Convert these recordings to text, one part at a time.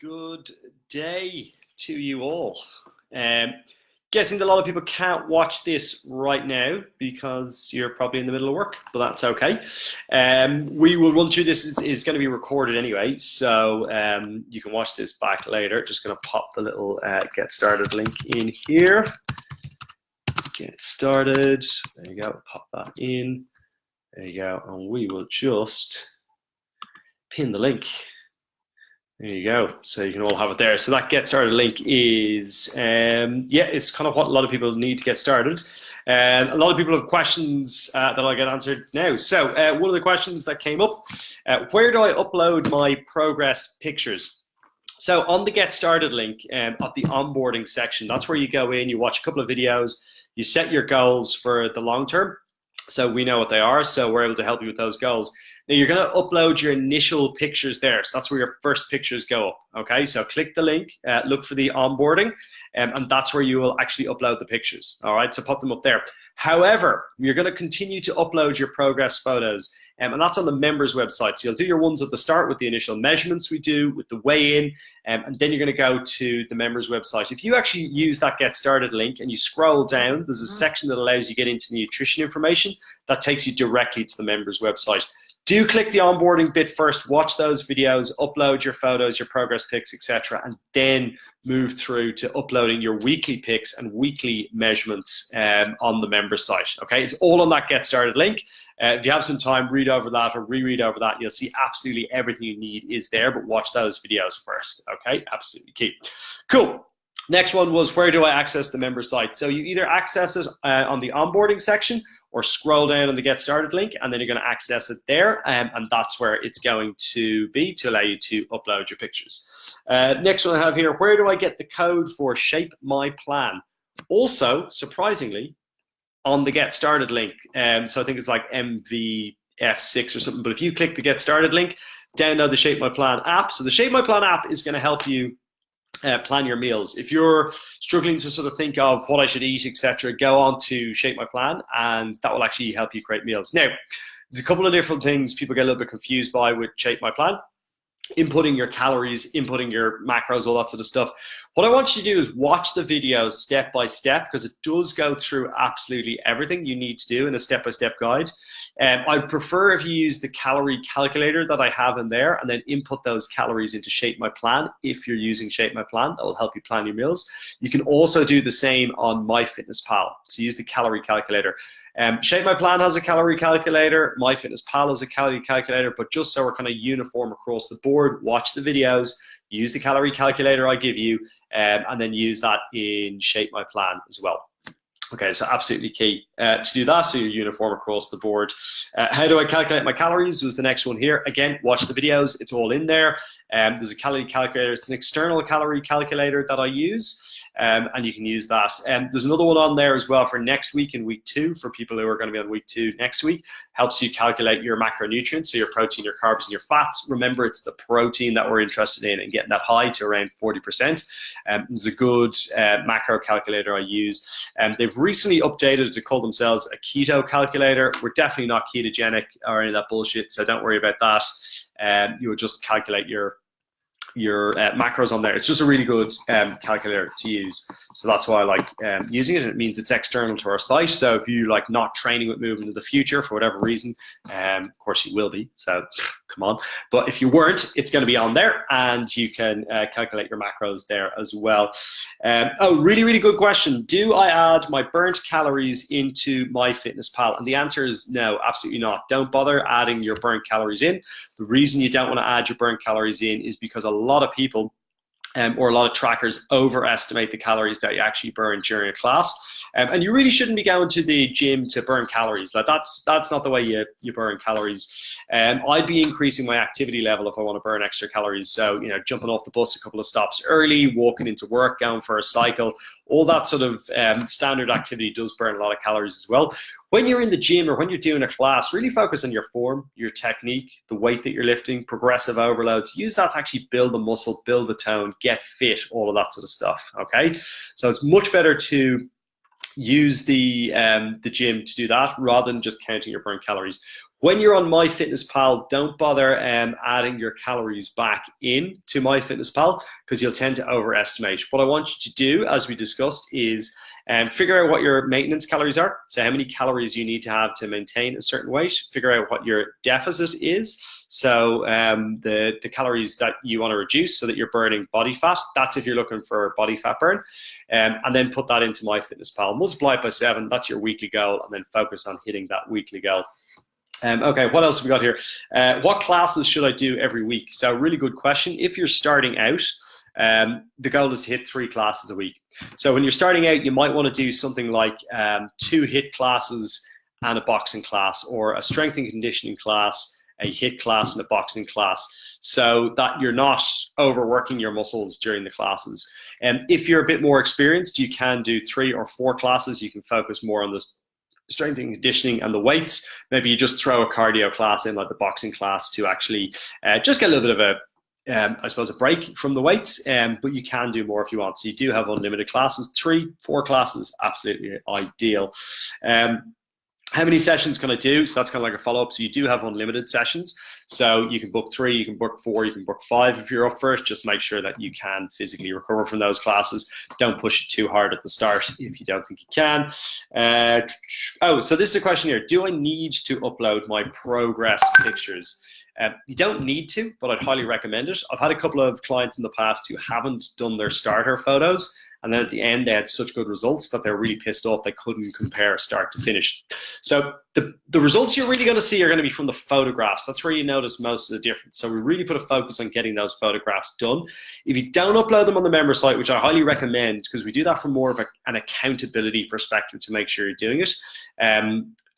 Good day to you all. Guessing that a lot of people can't watch this right now because you're probably in the middle of work, but that's okay. We will run through this. Is going to be recorded anyway, so you can watch this back later. Just going to pop the little get started link in here. Get started. There you go. Pop that in. There you go. And we will just pin the link. There you go. So you can all have it there. So that get started link is, it's kind of what a lot of people need to get started. A lot of people have questions that I'll get answered now. So one of the questions that came up, where do I upload my progress pictures? So on the get started link at the onboarding section, that's where you go in, you watch a couple of videos, you set your goals for the long term. So we know what they are, so we're able to help you with those goals. Now you're going to upload your initial pictures there. So that's where your first pictures go up. Okay, so click the link, look for the onboarding, and that's where you will actually upload the pictures. All right, so pop them up there. However, you're going to continue to upload your progress photos, and that's on the members website. So you'll do your ones at the start with the initial measurements we do, with the weigh-in, and then you're going to go to the members website. If you actually use that get started link and you scroll down, there's a section that allows you to get into the nutrition information that takes you directly to the members website. Do click the onboarding bit first, watch those videos, upload your photos, your progress pics, etc., and then move through to uploading your weekly pics and weekly measurements on the member site. Okay, it's all on that get started link. If you have some time, read over that or reread over that. You'll see absolutely everything you need is there, but watch those videos first. Okay, absolutely key. Cool. Next one was, where do I access the member site? So you either access it on the onboarding section or scroll down on the get started link, and then you're going to access it there, and that's where it's going to be to allow you to upload your pictures. Next one I have here, where do I get the code for Shape My Plan? Also, surprisingly, on the get started link. So I think it's like MVF6 or something, but if you click the get started link, download the Shape My Plan app. So the Shape My Plan app is going to help you plan your meals. If you're struggling to sort of think of what I should eat, etc., go on to Shape My Plan, and that will actually help you create meals. Now, there's a couple of different things people get a little bit confused by with Shape My Plan. Inputting your calories, inputting your macros, all that sort of stuff. What I want you to do is watch the videos step by step, because it does go through absolutely everything you need to do in a step-by-step guide. I'd prefer if you use the calorie calculator that I have in there and then input those calories into Shape My Plan. If you're using Shape My Plan, that will help you plan your meals. You can also do the same on MyFitnessPal. So use the calorie calculator. Shape My Plan has a calorie calculator, MyFitnessPal has a calorie calculator, but just so we're kind of uniform across the board, watch the videos, use the calorie calculator I give you, and then use that in Shape My Plan as well. Okay, so absolutely key to do that, so you're uniform across the board. How do I calculate my calories was the next one here. Again, watch the videos, it's all in there. There's a calorie calculator, it's an external calorie calculator that I use. And you can use that. There's another one on there as well for next week and week 2 for people who are going to be on week 2 next week. Helps you calculate your macronutrients, so your protein, your carbs, and your fats. Remember, it's the protein that we're interested in and getting that high to around 40%. It's a good macro calculator I use. They've recently updated to call themselves a keto calculator. We're definitely not ketogenic or any of that bullshit, so don't worry about that. You will just calculate your macros on there. It's just a really good calculator to use, so that's why I like using it. It means it's external to our site, so if you like not training with movement in the future for whatever reason, of course you will be, so come on, but if you weren't, it's going to be on there, and you can calculate your macros there as well. Really good question. Do I add my burnt calories into MyFitnessPal? And the answer is no, absolutely not. Don't bother adding your burnt calories in. The reason you don't want to add your burnt calories in is because a lot of people or a lot of trackers overestimate the calories that you actually burn during a class, and you really shouldn't be going to the gym to burn calories. Like that's not the way you burn calories. I'd be increasing my activity level if I want to burn extra calories. So jumping off the bus a couple of stops early, walking into work, going for a cycle, all that sort of standard activity does burn a lot of calories as well. When you're in the gym or when you're doing a class, really focus on your form, your technique, the weight that you're lifting, progressive overloads. Use that to actually build the muscle, build the tone, get fit, all of that sort of stuff, okay? So it's much better to use the gym to do that rather than just counting your burnt calories. When you're on MyFitnessPal, don't bother adding your calories back in to MyFitnessPal because you'll tend to overestimate. What I want you to do, as we discussed, is figure out what your maintenance calories are. So how many calories you need to have to maintain a certain weight. Figure out what your deficit is. So the calories that you want to reduce so that you're burning body fat. That's if you're looking for body fat burn. And then put that into MyFitnessPal. Multiply it by 7. That's your weekly goal. And then focus on hitting that weekly goal. Okay, what else have we got here? What classes should I do every week? So really good question. If you're starting out, the goal is to hit 3 classes a week. So when you're starting out, you might want to do something like 2 HIIT classes and a boxing class, or a strength and conditioning class, a HIIT class, and a boxing class, so that you're not overworking your muscles during the classes. And if you're a bit more experienced, you can do 3 or 4 classes. You can focus more on this strength and conditioning and the weights. Maybe you just throw a cardio class in, like the boxing class, to actually just get a little bit of a, I suppose, a break from the weights. But you can do more if you want. So you do have unlimited classes. 3, 4 classes, absolutely ideal. How many sessions can I do? So that's kind of like a follow-up. So you do have unlimited sessions. So you can book 3, you can book 4, you can book 5 if you're up for it. Just make sure that you can physically recover from those classes. Don't push it too hard at the start if you don't think you can. So this is a question here. Do I need to upload my progress pictures? You don't need to, but I'd highly recommend it. I've had a couple of clients in the past who haven't done their starter photos, and then at the end they had such good results that they're really pissed off they couldn't compare start to finish. So the results you're really going to see are going to be from the photographs. That's where you notice most of the difference. So we really put a focus on getting those photographs done. If you don't upload them on the member site, which I highly recommend, because we do that from more of an accountability perspective to make sure you're doing it,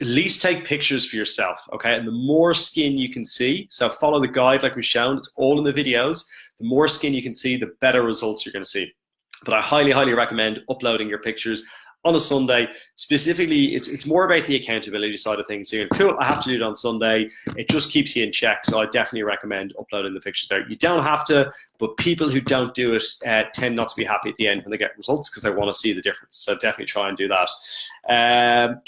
at least take pictures for yourself, okay? And the more skin you can see, so follow the guide like we've shown, it's all in the videos. The more skin you can see, the better results you're going to see. But I highly, highly recommend uploading your pictures on a Sunday. Specifically, it's more about the accountability side of things. So you're cool, I have to do it on Sunday. It just keeps you in check. So I definitely recommend uploading the pictures there. You don't have to, but people who don't do it tend not to be happy at the end when they get results because they want to see the difference. So definitely try and do that.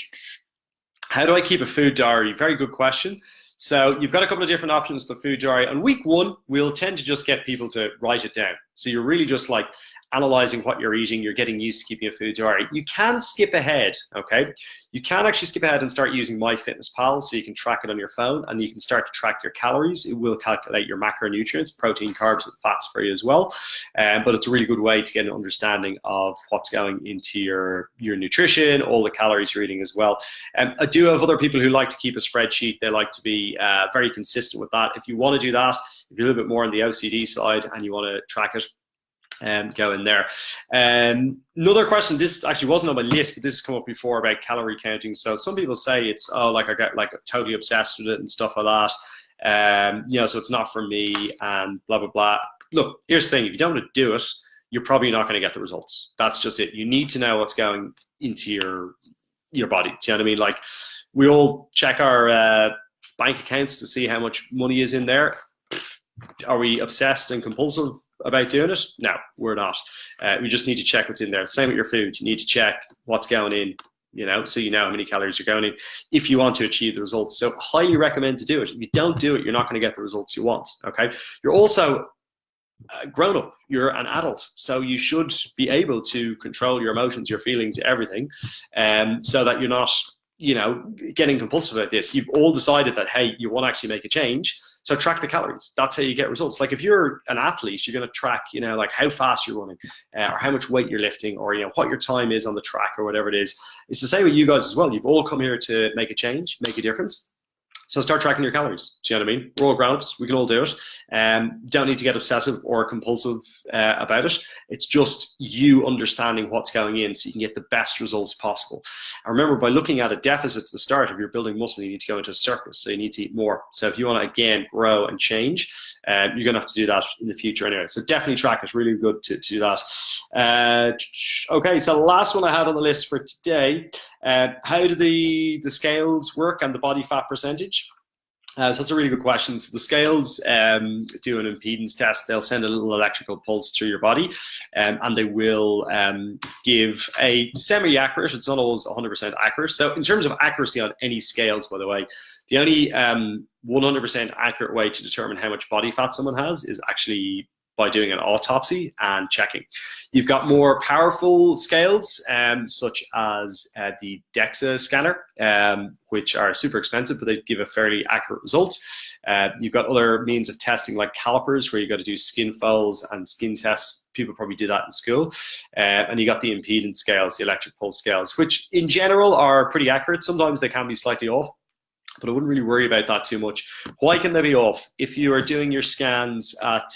How do I keep a food diary? Very good question. So you've got a couple of different options for the food diary. On week 1, we'll tend to just get people to write it down. So you're really just like analyzing what you're eating. You're getting used to keeping a food diary. You can skip ahead, okay? You can actually skip ahead and start using MyFitnessPal, so you can track it on your phone and you can start to track your calories. It will calculate your macronutrients, protein, carbs, and fats for you as well. But it's a really good way to get an understanding of what's going into your nutrition, all the calories you're eating as well. I do have other people who like to keep a spreadsheet. They like to be very consistent with that. If you want to do that, if you're a little bit more on the OCD side and you want to track it, go in there. Another question, this actually wasn't on my list, but this has come up before about calorie counting. So some people say it's, oh, like I get like totally obsessed with it and stuff like that. You know, so it's not for me and blah, blah, blah. Look, here's the thing. If you don't want to do it, you're probably not going to get the results. That's just it. You need to know what's going into your body. Do you know what I mean? Like, we all check our bank accounts to see how much money is in there. Are we obsessed and compulsive about doing it? No, we're not. We just need to check what's in there. Same with your food. You need to check what's going in, you know, so you know how many calories you're going in if you want to achieve the results. So highly recommend to do it. If you don't do it, you're not going to get the results you want, okay? You're also grown up. You're an adult, so you should be able to control your emotions, your feelings, everything, so that you're not, you know, getting compulsive about this. You've all decided that, hey, you want to actually make a change. So track the calories. That's how you get results. Like if you're an athlete, you're going to track, you know, like how fast you're running, or how much weight you're lifting, or, you know, what your time is on the track, or whatever it is. It's the same with you guys as well. You've all come here to make a change, make a difference. So start tracking your calories. Do you know what I mean? We're all grown-ups. We can all do it. Don't need to get obsessive or compulsive about it. It's just you understanding what's going in so you can get the best results possible. And remember, by looking at a deficit at the start, if you're building muscle, you need to go into a surplus. So you need to eat more. So if you want to, again, grow and change, you're going to have to do that in the future anyway. So definitely track it. Really good to do that. Okay, so the last one I had on the list for today, how do the scales work and the body fat percentage? So that's a really good question. So the scales do an impedance test. They'll send a little electrical pulse through your body, and they will give a semi-accurate, it's not always 100% accurate. So in terms of accuracy on any scales, by the way, The only 100% accurate way to determine how much body fat someone has is actually by doing an autopsy and checking. You've got more powerful scales, such as the DEXA scanner, which are super expensive, but they give a fairly accurate result. You've got other means of testing like calipers, where you've got to do skin folds and skin tests. People probably do that in school. And you got the impedance scales, the electric pulse scales, which in general are pretty accurate. Sometimes they can be slightly off, but I wouldn't really worry about that too much. Why can they be off? If you are doing your scans at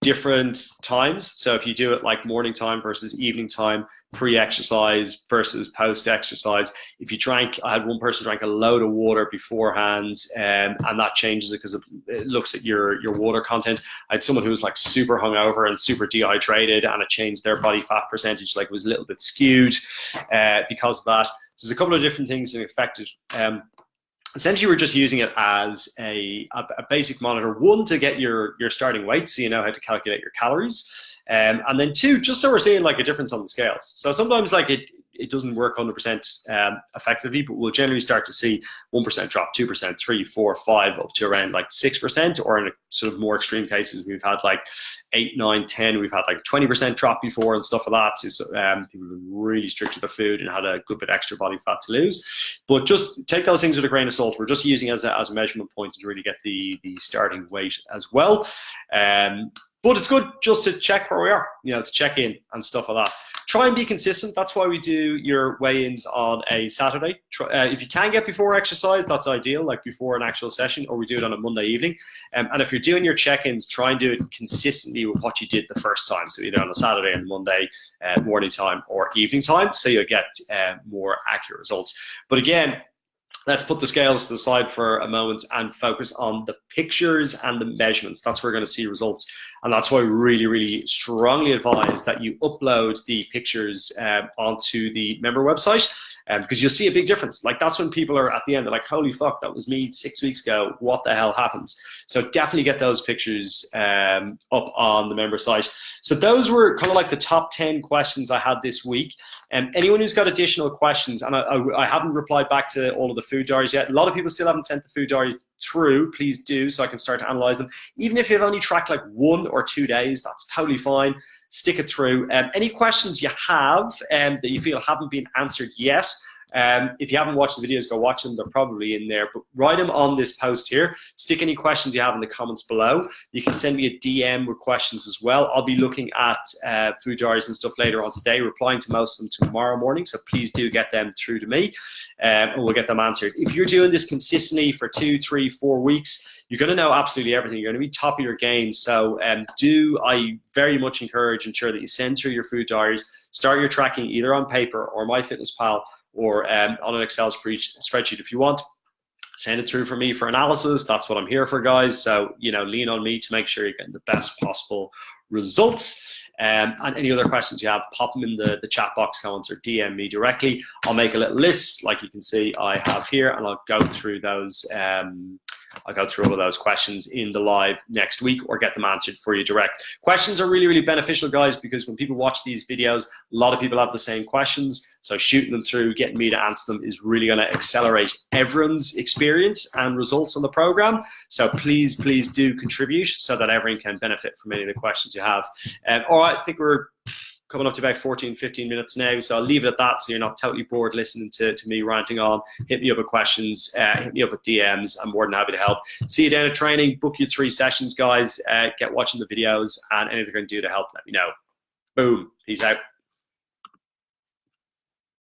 different times, so if you do it like morning time versus evening time, pre-exercise versus post-exercise, if you drank, I had one person drank a load of water beforehand, and that changes it because it looks at your water content. I had someone who was like super hungover and super dehydrated, and it changed their body fat percentage, like it was a little bit skewed because of that. So there's a couple of different things that affected. Essentially, we're just using it as a basic monitor. One, to get your starting weight, so you know how to calculate your calories. And then two, just so we're seeing like a difference on the scales. So sometimes like it doesn't work 100% effectively, but we'll generally start to see 1% drop, 2%, 3%, 4%, 5%, up to around like 6%, or in a sort of more extreme cases, we've had like 8, 9, 10, we've had like 20% drop before and stuff like that. So people have been really strict with their food and had a good bit extra body fat to lose. But just take those things with a grain of salt. We're just using it as a measurement point to really get the starting weight as well. But it's good just to check where we are, you know, to check in and stuff like that. Try and be consistent. That's why we do your weigh-ins on a Saturday. If you can get before exercise, that's ideal, like before an actual session, or we do it on a Monday evening. And if you're doing your check-ins, try and do it consistently with what you did the first time. So either on a Saturday and Monday morning time or evening time, so you'll get more accurate results. But again, let's put the scales to the side for a moment and focus on the pictures and the measurements. That's where we're going to see results. And that's why we really, really strongly advise that you upload the pictures onto the member website, because you'll see a big difference. Like that's when people are at the end, they're like, holy fuck, that was me 6 weeks ago. What the hell happens? So definitely get those pictures up on the member site. So those were kind of like the top 10 questions I had this week. And anyone who's got additional questions, and I haven't replied back to all of the food diaries yet. A lot of people still haven't sent the food diaries through. Please do, so I can start to analyze them. Even if you've only tracked like 1 or 2 days, that's totally fine. Stick it through. Any questions you have that you feel haven't been answered yet, if you haven't watched the videos, go watch them. They're probably in there, but write them on this post here. Stick any questions you have in the comments below. You can send me a DM with questions as well. I'll be looking at food diaries and stuff later on today, replying to most of them tomorrow morning, so please do get them through to me, and we'll get them answered. If you're doing this consistently for 2, 3, 4 weeks, you're going to know absolutely everything. You're going to be top of your game. So I very much ensure that you send through your food diaries, start your tracking either on paper or MyFitnessPal, or on an Excel spreadsheet if you want. Send it through for me for analysis. That's what I'm here for, guys. So, you know, lean on me to make sure you're getting the best possible results. And any other questions you have, pop them in the chat box comments or DM me directly. I'll make a little list like you can see I have here, and I'll go through those. I'll go through all of those questions in the live next week, or get them answered for you direct. Questions are really, really beneficial, guys, because when people watch these videos, a lot of people have the same questions. So shooting them through, getting me to answer them is really going to accelerate everyone's experience and results on the program. So please, please do contribute so that everyone can benefit from any of the questions you have. All right, I think we're coming up to about 14, 15 minutes now, so I'll leave it at that so you're not totally bored listening to me ranting on. Hit me up with questions, hit me up with DMs. I'm more than happy to help. See you down at training. Book your 3 sessions, guys. Get watching the videos, and anything I can do to help, let me know. Boom. Peace out.